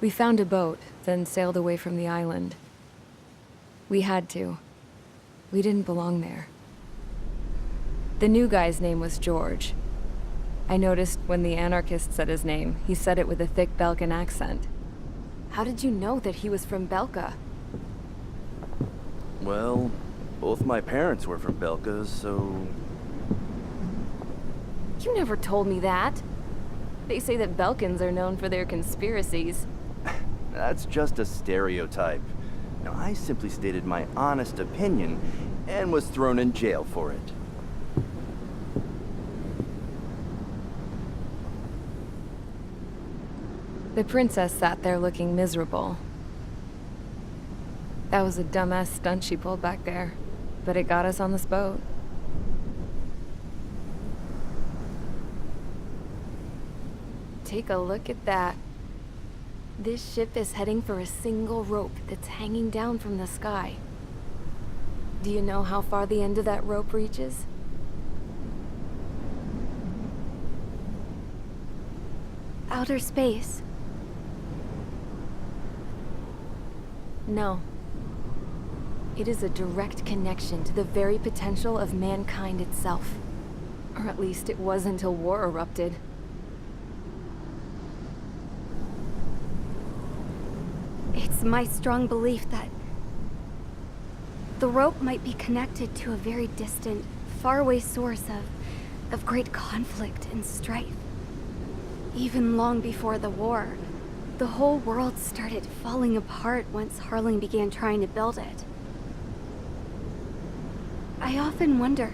We found a boat, then sailed away from the island. We had to. We didn't belong there. The new guy's name was George. I noticed when the anarchist said his name, he said it with a thick Belkan accent. How did you know that he was from Belka? Well, both my parents were from Belka, so... You never told me that. They say that Belkans are known for their conspiracies. That's just a stereotype. Now, I simply stated my honest opinion and was thrown in jail for it. The princess sat there looking miserable. That was a dumbass stunt she pulled back there, but it got us on this boat. Take a look at that. This ship is heading for a single rope that's hanging down from the sky. Do you know how far the end of that rope reaches? Outer space. No. It is a direct connection to the very potential of mankind itself. Or at least it was until war erupted. It's my strong belief that the rope might be connected to a very distant, faraway source of great conflict and strife. Even long before the war, the whole world started falling apart once Harling began trying to build it. I often wonder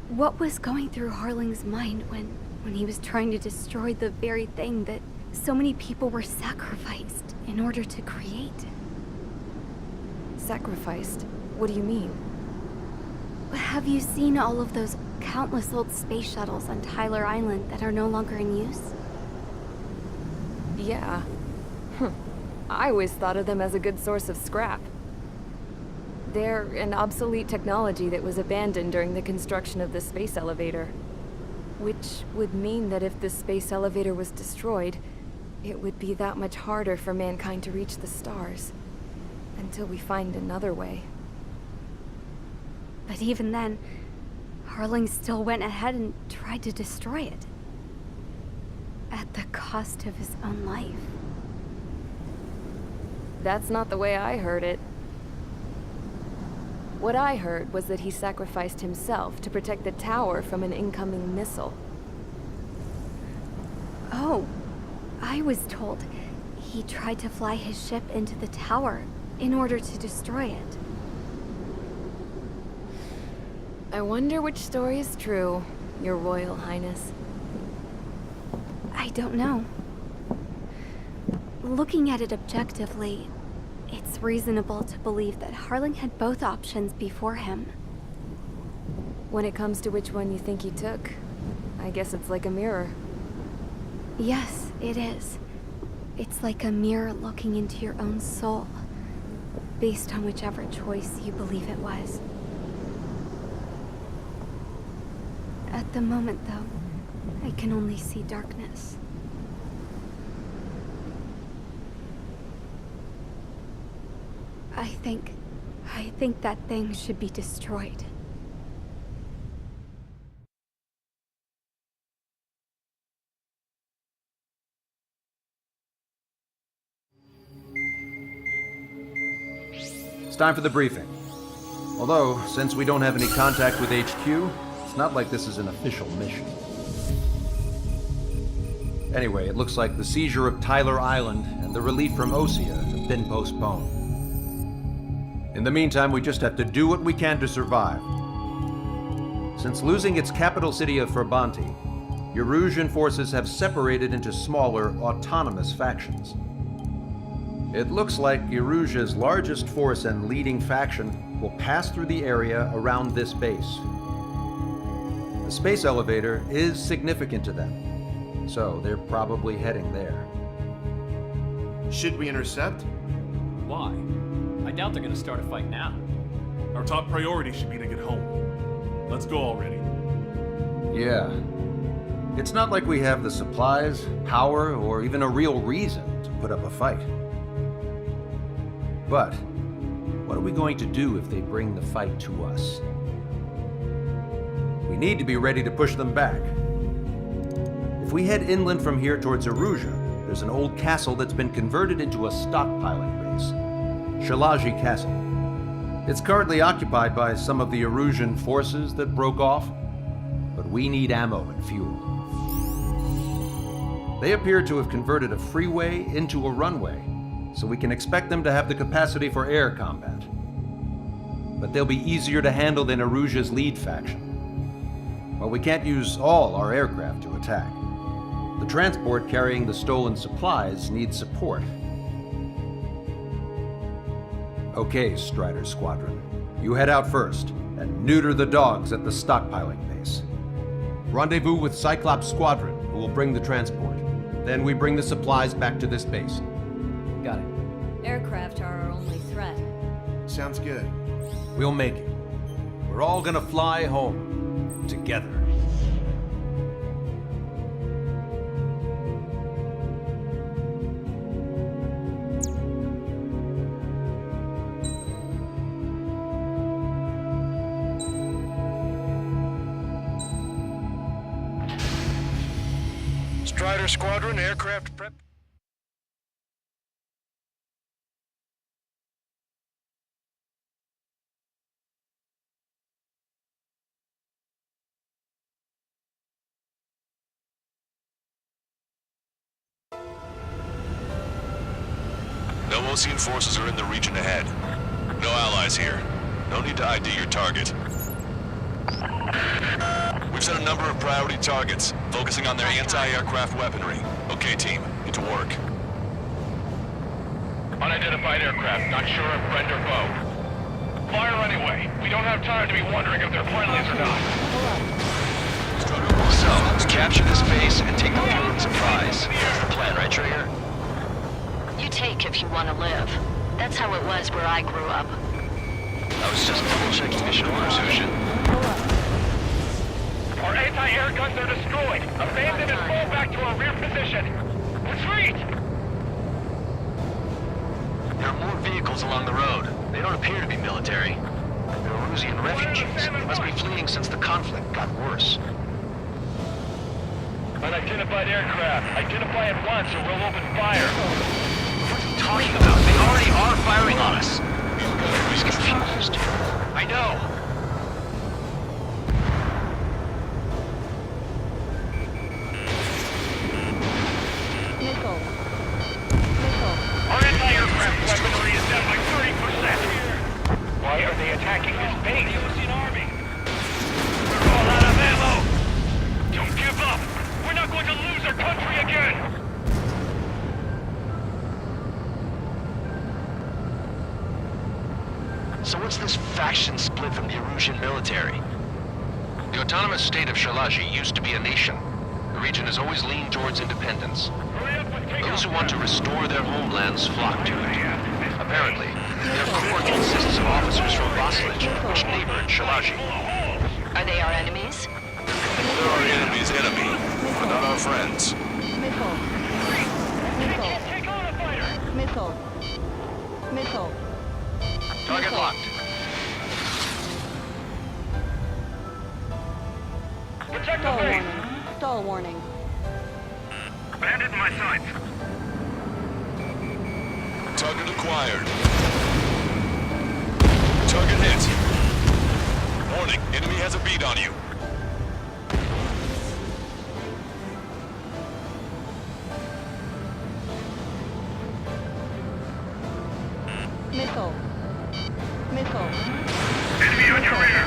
what was going through Harling's mind when he was trying to destroy the very thing that so many people were sacrificed in order to create. Sacrificed? What do you mean? Have you seen all of those countless old space shuttles on Tyler Island that are no longer in use? Yeah. I always thought of them as a good source of scrap. They're an obsolete technology that was abandoned during the construction of the space elevator. Which would mean that if the space elevator was destroyed, it would be that much harder for mankind to reach the stars. Until we find another way. But even then, Harling still went ahead and tried to destroy it. At the cost of his own life. That's not the way I heard it. What I heard was that he sacrificed himself to protect the tower from an incoming missile. Oh, I was told he tried to fly his ship into the tower in order to destroy it. I wonder which story is true, Your Royal Highness. I don't know. Looking at it objectively, it's reasonable to believe that Harling had both options before him. When it comes to which one you think he took, I guess it's like a mirror. Yes, it is. It's like a mirror looking into your own soul, based on whichever choice you believe it was. At the moment, though, I can only see darkness. I think that thing should be destroyed. It's time for the briefing. Although, since we don't have any contact with HQ, it's not like this is an official mission. Anyway, it looks like the seizure of Tyler Island and the relief from Osea have been postponed. In the meantime, we just have to do what we can to survive. Since losing its capital city of Ferbanti, Erusian forces have separated into smaller, autonomous factions. It looks like Erusia's largest force and leading faction will pass through the area around this base. The space elevator is significant to them, so they're probably heading there. Should we intercept? Why? I doubt they're gonna start a fight now. Our top priority should be to get home. Let's go already. Yeah. It's not like we have the supplies, power, or even a real reason to put up a fight. But what are we going to do if they bring the fight to us? We need to be ready to push them back. If we head inland from here towards Erusia, there's an old castle that's been converted into a stockpiling base. Shalaji Castle. It's currently occupied by some of the Erusian forces that broke off, but we need ammo and fuel. They appear to have converted a freeway into a runway, so we can expect them to have the capacity for air combat. But they'll be easier to handle than Erusia's lead faction. While we can't use all our aircraft to attack, the transport carrying the stolen supplies needs support. Okay, Strider Squadron. You head out first and neuter the dogs at the stockpiling base. Rendezvous with Cyclops Squadron, who will bring the transport. Then we bring the supplies back to this base. Got it. Aircraft are our only threat. Sounds good. We'll make it. We're all gonna fly home together. Strider Squadron, aircraft prep. No Osean forces are in the region ahead. No allies here. No need to ID your target. We've set a number of priority targets, focusing on their anti-aircraft weaponry. Okay, team, get to work. Unidentified aircraft, not sure if friend or foe. Fire anyway. We don't have time to be wondering if they're friendlies or not. So, capture this base and take the fuel and supplies. That's the plan, right, Trigger? You take if you want to live. That's how it was where I grew up. I was just double-checking mission orders, Ocean. Our anti-air guns are destroyed. Abandon and fall back to our rear position. Retreat! There are more vehicles along the road. They don't appear to be military. They're Erusian refugees. They must be fleeing since the conflict got worse. Unidentified aircraft. Identify at once or we'll open fire. What are you talking about? They already are firing on us. He's confused. I know. Our anti-aircraft weaponry is down by 30%. Why are they attacking this base? The Osean Army. We're all out of ammo. Don't give up. We're not going to lose our country again. So what's this faction split from the Erusian military? The autonomous state of Shalaji used to be a nation. The region has always leaned towards independence. Hurry up with takeoff. Those who want to restore their homelands flock to it. Apparently, their core consists of officers from Vaslij, which neighbored Shalaji. Are they our enemies? They're our enemy's enemy, but not our friends. Missile. Missile. Take on a fighter. Missile. Missile. Target locked. Protect the Stall base. warning. Stall warning. Bandit in my sights. Target acquired. Target hit. Warning, enemy has a bead on you. Missile. Missile. Enemy on your rear.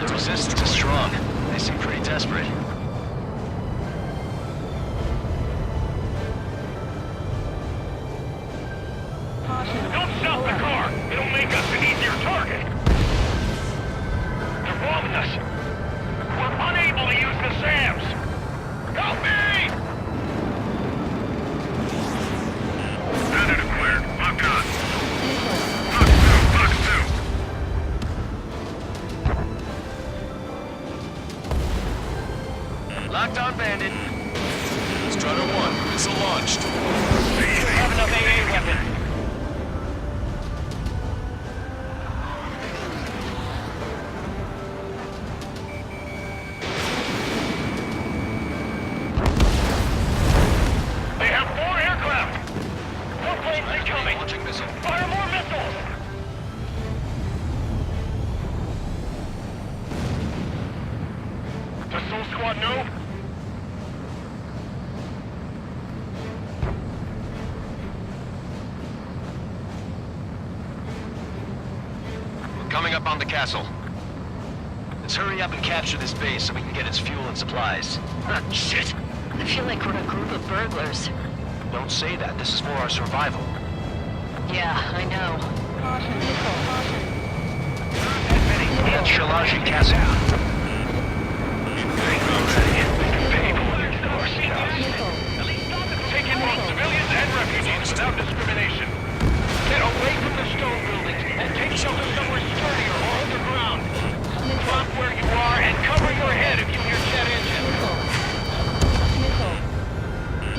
The resistance is strong. They seem pretty desperate. Don't stop the car. It'll make us an easier target. They're bombing us. We're unable to use the SAMs. Help me! Bandit acquired. Locked on. Box 2. no? We're coming up on the castle. Let's hurry up and capture this base so we can get its fuel and supplies. Shit. I feel like we're a group of burglars. Don't say that. This is for our survival. Yeah, I know. Caution, missile, caution. And Shalaji Castle. Missile. Take in both civilians and refugees without discrimination. Get away from the stone buildings and take shelter somewhere sturdier or underground. Drop where you are and cover your head if you hear jet engine. Missile.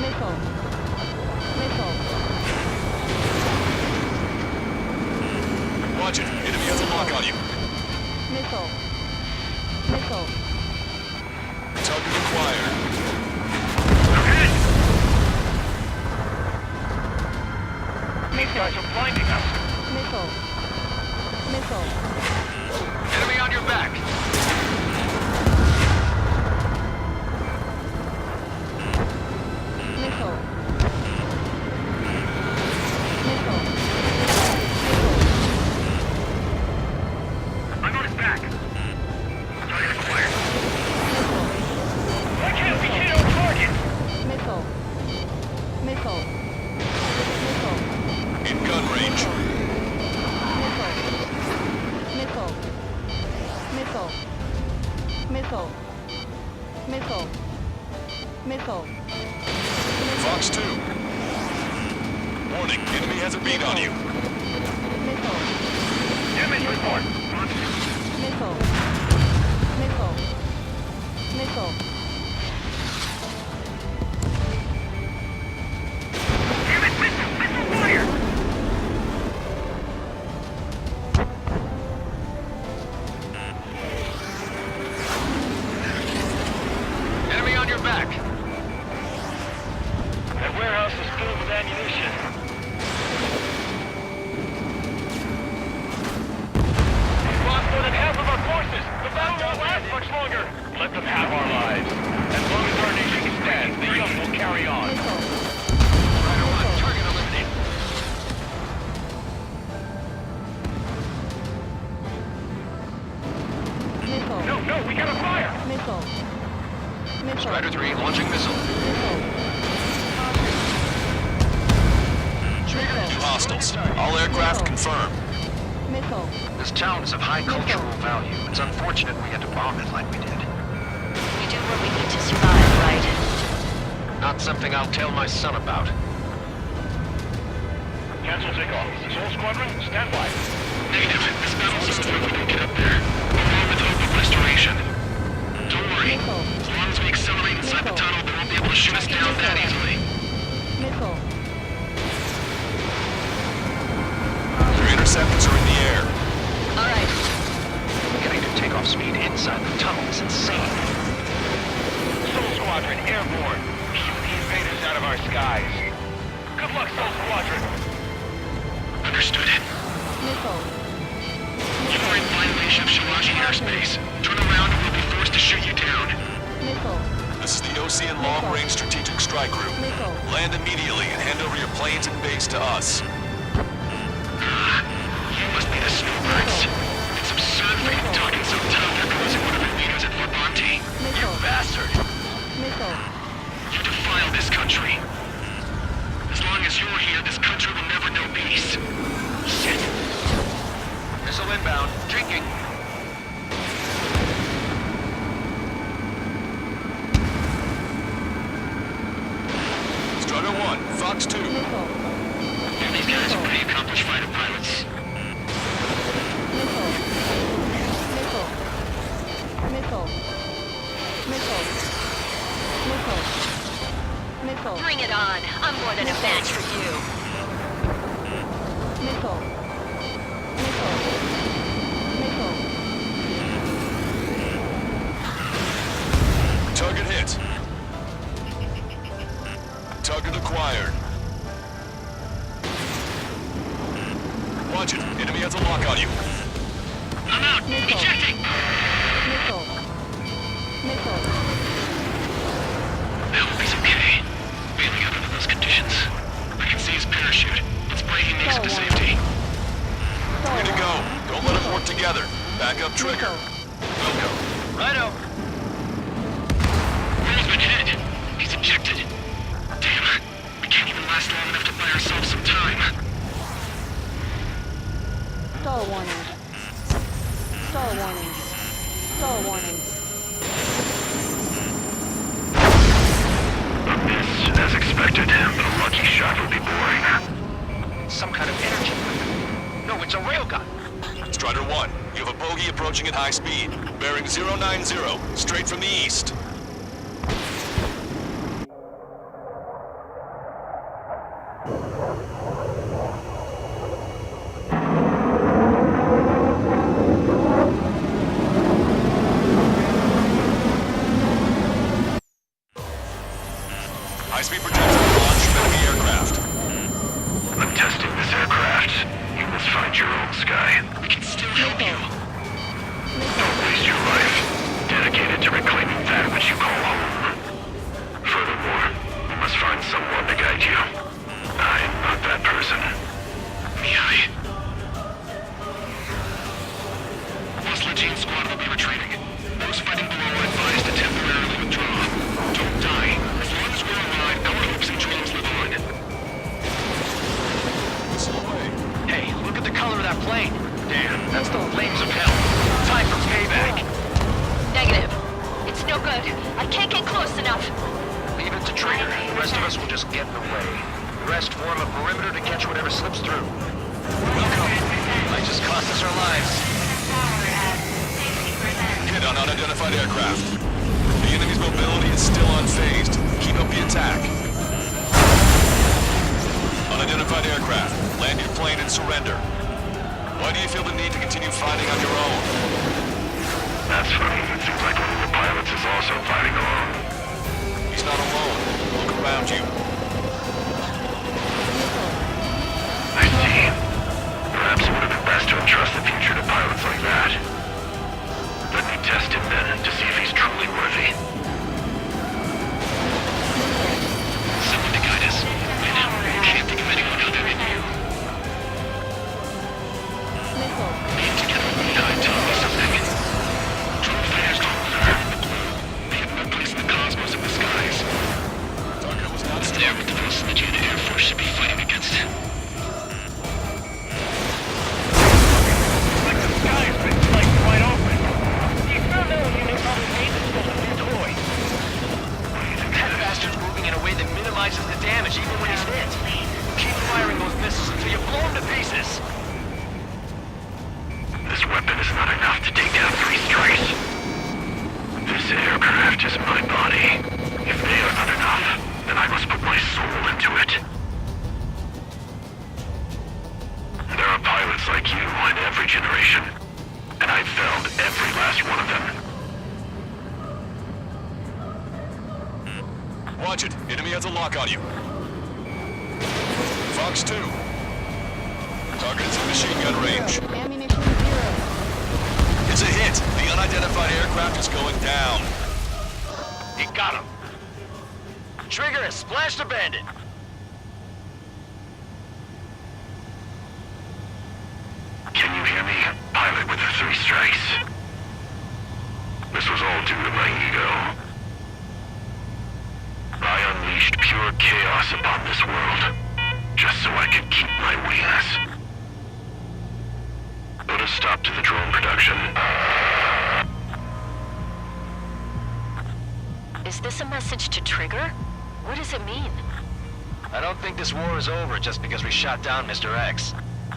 Missile. Missile. Watch it. Enemy has a lock on you. Missile. Missile. Target acquired. These guys are blinding us. Missile. Missile. Enemy on your back. Missile. Missile. I'm on his back. Target acquired. Why can't we hit our target? Missile. Missile. Missile. In gun range. Missile. Missile. Missile. Missile. Missile. Fox 2. Warning, enemy has a beat on you. Missile. Damage report. Missile. Missile. Missile. Damn it, missile fire! Enemy on your back. That warehouse is filled with ammunition. We've lost more than half of our forces. The battle won't last much longer. Let them have our lives. As long as our nation stands, the young will carry on. Rider 1, target eliminated. Missile. No, we gotta fire! Missile. Missile. Strider 3, launching missile. New hostiles. All aircraft confirmed. Missile. This town is of high cultural value. It's unfortunate we had to bomb it like we did. We do what we need to survive, right? Not something I'll tell my son about. Cancel takeoff. Soul Squadron, stand by. Negative. This battle system we can get up there. Along with hope of restoration. Don't worry. As long as we accelerate inside the tunnel, they won't be able to shoot us down that easily. Missile. Your interceptors are in the air. All right. Getting to takeoff speed inside the tunnel is insane. Soul Squadron, airborne. Keep the invaders out of our skies. Good luck, Soul Squadron. Understood. Missile. You are in violation of Shalaji airspace. Turn around and we'll be forced to shoot you down. Missile. This is the Ocean Long Range Strategic Strike Group. Missile. Land immediately and hand over your planes and base to us. You must be the snowbirds. It's absurd for you to talk in so tough after losing one of your leaders at Fort Monty. You bastard! Missile. You defile this country. As long as you're here, this country will never know peace. Shit. Missile inbound. Drinking. Strider 1, Fox 2. Missile. These guys are pretty accomplished fighter pilots. Missile. Missile. Missile. Missile. Missile. Missile. Bring it on. I'm more than a match for you. Missile. Missile. Missile. Target hit. Target acquired. Watch it. Enemy has a lock on you. I'm out. Missile. Ejecting. Missile. Missile. together. Back up Trigger. Go. Righto. Roll's been hit. He's ejected. Damn. We can't even last long enough to buy ourselves some time. Stall warning. Stall warning. Stall warning. A miss, as expected, but a lucky shot would be boring. Some kind of energy weapon. No, it's a railgun. Strider 1, you have a bogey approaching at high speed. Bearing 090, straight from the east. High-speed projectile launch from enemy aircraft. I'm testing this aircraft. You must find your own sky. We can still help you. Don't waste your life. Dedicated to reclaiming that which you call home. Furthermore, you must find someone to guide you. I'm not that person. Mihai. Boss Legion squad will be retreating. Those fighting below are advised to temporarily withdraw. Don't die. As long as we're alive, our hopes and dreams live on. Hey, look at the color of that plane. Damn, that's the flames of hell. Time for payback. Negative. It's no good. I can't get close enough. Leave it to Trigger. The rest of us will just get in the way. The rest form a perimeter to catch whatever slips through. Welcome. Might just cost us our lives. Hit on unidentified aircraft. The enemy's mobility is still unfazed. Keep up the attack. Unidentified aircraft. Land your plane and surrender. Why do you feel the need to continue fighting on your own? That's funny. It seems like one of the pilots is also fighting alone. He's not alone. Look around you. I see. Perhaps it would have been best to entrust the future to pilots like that. Let me test him then, to see if he's truly worthy. Someone to guide us. I can't think of anyone other than you. Missile. Being together with Mihai taught me something. True fighters don't learn. They have no place in the cosmos of the skies. It's there what the Boss Legion Air Force should be fighting against. Like the sky's been sliced wide open. These unknown units probably made this stuff a new toy. That bastard's moving in a way that minimizes the damage even when he's hit. Keep firing those missiles until you blow him to pieces. This weapon is not enough to take down 3 strikes. This aircraft is my body. If they are not enough, then I must put my soul into it. There are pilots like you in every generation, and I've found every last one of them. Watch it. Enemy has a lock on you. Fox 2. Target is in machine gun range. Ammunition 0. It's a hit. The unidentified aircraft is going down. He got him. Trigger has splashed a bandit. Can you hear me, pilot with the 3 strikes? This was all due to my ego. I unleashed pure chaos upon this world, just so I could keep my wings. Put a stop to the drone production. Is this a message to Trigger? What does it mean? I don't think this war is over just because we shot down Mr. X.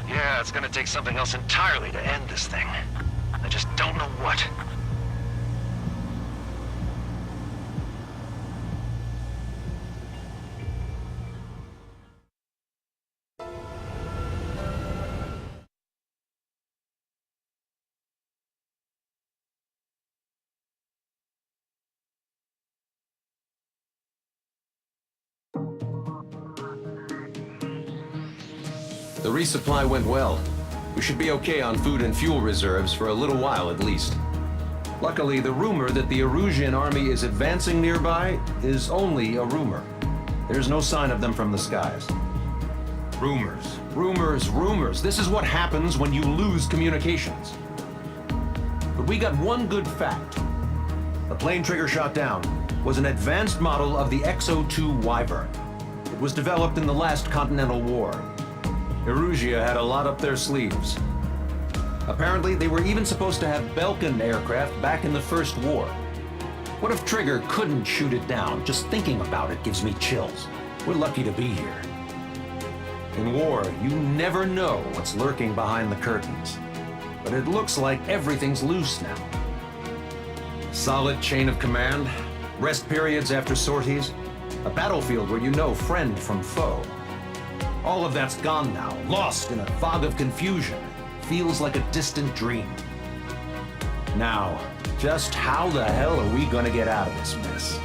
Yeah, it's gonna take something else entirely to end this thing. I just don't know what. The resupply went well. We should be okay on food and fuel reserves for a little while at least. Luckily, the rumor that the Erusian army is advancing nearby is only a rumor. There's no sign of them from the skies. Rumors, rumors, rumors. This is what happens when you lose communications. But we got one good fact. The plane Trigger shot down was an advanced model of the XO-2 Wyvern. It was developed in the last Continental War. Erusia had a lot up their sleeves. Apparently, they were even supposed to have Belkin aircraft back in the First War. What if Trigger couldn't shoot it down? Just thinking about it gives me chills. We're lucky to be here. In war, you never know what's lurking behind the curtains. But it looks like everything's loose now. Solid chain of command, rest periods after sorties, a battlefield where you know friend from foe. All of that's gone now, lost in a fog of confusion. Feels like a distant dream. Now, just how the hell are we gonna get out of this mess?